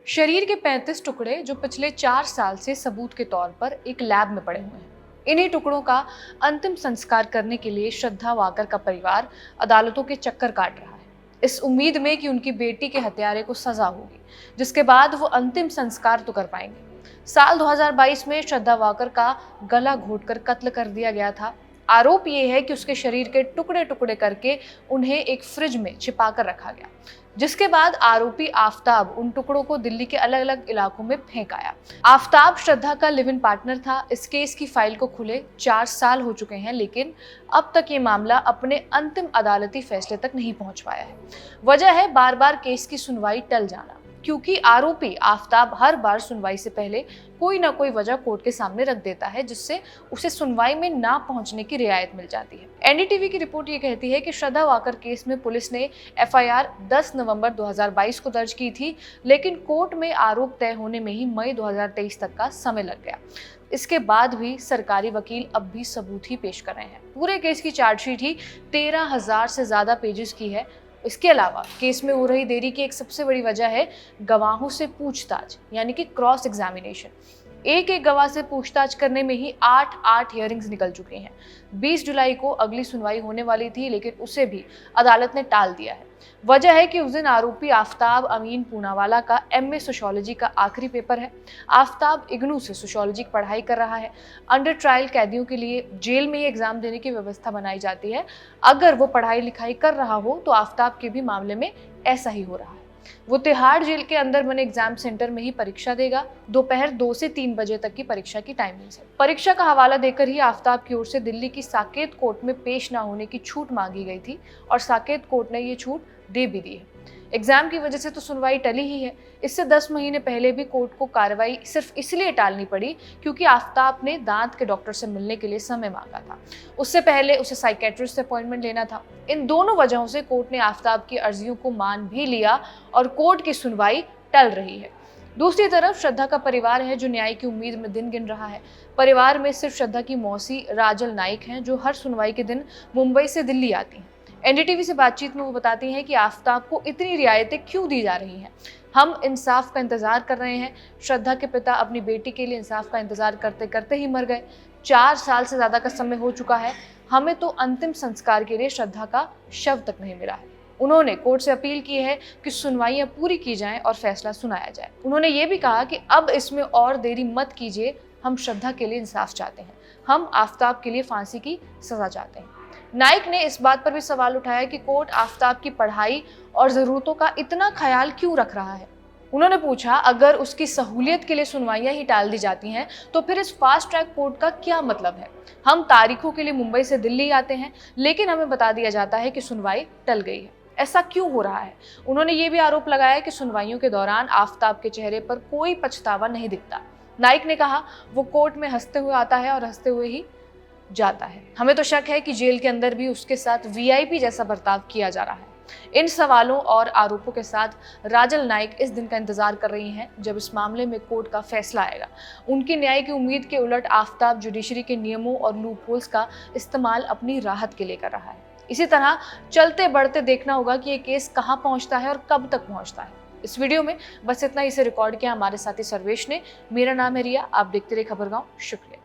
शरीर के 35 टुकड़े जो पिछले 4 साल से सबूत के तौर पर एक लैब में पड़े हुए हैं। इन्हीं टुकड़ों का अंतिम संस्कार करने के लिए श्रद्धा वाकर का परिवार अदालतों के चक्कर काट रहा है, इस उम्मीद में कि उनकी बेटी के हत्यारे को सजा होगी, जिसके बाद वो अंतिम संस्कार तो कर पाएंगे। साल 2022 में श्रद्धा वाकर का गला घोटकर कत्ल कर दिया गया था। आरोप ये है कि उसके शरीर के टुकड़े टुकड़े करके उन्हें एक फ्रिज में छिपा कर रखा गया, जिसके बाद आरोपी आफताब उन टुकड़ों को दिल्ली के अलग अलग इलाकों में फेंक आया। आफताब श्रद्धा का लिव इन पार्टनर था। इस केस की फाइल को खुले 4 साल हो चुके हैं, लेकिन अब तक ये मामला अपने अंतिम अदालती फैसले तक नहीं पहुंच पाया है। वजह है बार बार केस की सुनवाई टल जाना, क्योंकि आरोपी आफताब हर बार सुनवाई से पहले कोई ना कोई वजह कोर्ट के सामने रख देता है, जिससे उसे सुनवाई में ना पहुंचने की रियायत मिल जाती है। एनडीटीवी की रिपोर्ट ये कहती है कि श्रद्धा वाकर केस में पुलिस ने एफआईआर 10 नवंबर 2022 को दर्ज की थी, लेकिन कोर्ट में आरोप तय होने में ही मई 2023 तक का समय लग गया। इसके बाद भी सरकारी वकील अब भी सबूत ही पेश कर रहे हैं। पूरे केस की चार्जशीट ही 13,000 से ज्यादा पेजेस की है। इसके अलावा केस में हो रही देरी की एक सबसे बड़ी वजह है गवाहों से पूछताछ, यानी कि क्रॉस एग्जामिनेशन। एक एक गवाह से पूछताछ करने में ही 8 हियरिंग्स निकल चुकी हैं। 20 जुलाई को अगली सुनवाई होने वाली थी, लेकिन उसे भी अदालत ने टाल दिया है। वजह है कि उस दिन आरोपी आफताब अमीन पूनावाला का एमए सोशियोलॉजी का आखिरी पेपर है। आफताब इग्नू से सोशियोलॉजी की पढ़ाई कर रहा है। अंडर ट्रायल कैदियों के लिए जेल में ही एग्जाम देने की व्यवस्था बनाई जाती है। अगर वो पढ़ाई लिखाई कर रहा हो तो आफताब के भी मामले में ऐसा ही हो रहा है। वो तिहाड़ जेल के अंदर बने एग्जाम सेंटर में ही परीक्षा देगा। दोपहर 2 से 3 बजे तक की परीक्षा की टाइमिंग है। परीक्षा का हवाला देकर ही आफताब की ओर से दिल्ली की साकेत कोर्ट में पेश ना होने की छूट मांगी गई थी और साकेत कोर्ट ने ये छूट दे भी दी है। एग्जाम की वजह से तो सुनवाई टली ही है। इससे 10 महीने पहले भी कोर्ट को कार्रवाई सिर्फ इसलिए टालनी पड़ी क्योंकि आफताब ने दांत के डॉक्टर से मिलने के लिए समय मांगा था। उससे पहले उसे साइकेट्रिस्ट से अपॉइंटमेंट लेना था। इन दोनों वजहों से कोर्ट ने आफताब की अर्जियों को मान भी लिया और कोर्ट की सुनवाई टल रही है। दूसरी तरफ श्रद्धा का परिवार है जो न्याय की उम्मीद में दिन गिन रहा है। परिवार में सिर्फ श्रद्धा की मौसी राजल नाइक हैं, जो हर सुनवाई के दिन मुंबई से दिल्ली आती हैं। एनडीटीवी से बातचीत में वो बताती हैं कि आफताब को इतनी रियायतें क्यों दी जा रही हैं। हम इंसाफ का इंतजार कर रहे हैं। श्रद्धा के पिता अपनी बेटी के लिए इंसाफ का इंतजार करते करते ही मर गए। 4 साल से ज्यादा का समय हो चुका है। हमें तो अंतिम संस्कार के लिए श्रद्धा का शव तक नहीं मिला है। उन्होंने कोर्ट से अपील की है कि सुनवाइयां पूरी की जाएं और फैसला सुनाया जाए। उन्होंने ये भी कहा कि अब इसमें और देरी मत कीजिए। हम श्रद्धा के लिए इंसाफ चाहते हैं। हम आफताब के लिए फांसी की सजा चाहते हैं। नाइक ने इस बात पर भी सवाल उठाया कि कोर्ट आफताब की पढ़ाई और जरूरतों का इतना ख्याल क्यों रख रहा है। उन्होंने पूछा, अगर उसकी सहूलियत के लिए सुनवाइयां ही टाल दी जाती हैं तो फिर इस फास्ट ट्रैक कोर्ट का क्या मतलब है। हम तारीखों के लिए मुंबई से दिल्ली आते हैं, लेकिन हमें बता दिया जाता है कि सुनवाई टल गई है। ऐसा क्यों हो रहा है। उन्होंने ये भी आरोप लगाया कि सुनवाइयों के दौरान आफताब के चेहरे पर कोई पछतावा नहीं दिखता। नाइक ने कहा, वो कोर्ट में हंसते हुए आता है और हंसते हुए ही जाता है। हमें तो शक है कि जेल के अंदर भी उसके साथ वीआईपी जैसा बर्ताव किया जा रहा है। इन सवालों और आरोपों के साथ राजल नाइक इस दिन का इंतजार कर रही हैं जब इस मामले में कोर्ट का फैसला आएगा। उनकी न्याय की उम्मीद के उलट आफताब जुडिशरी के नियमों और लूपहोल्स का इस्तेमाल अपनी राहत के लिए कर रहा है। इसी तरह चलते बढ़ते देखना होगा कि ये केस कहाँ पहुँचता है और कब तक पहुँचता है। इस वीडियो में बस इतना ही। इसे रिकॉर्ड किया हमारे साथी सर्वेश ने। मेरा नाम है रिया। आप देखते रहिए खबरगांव। शुक्रिया।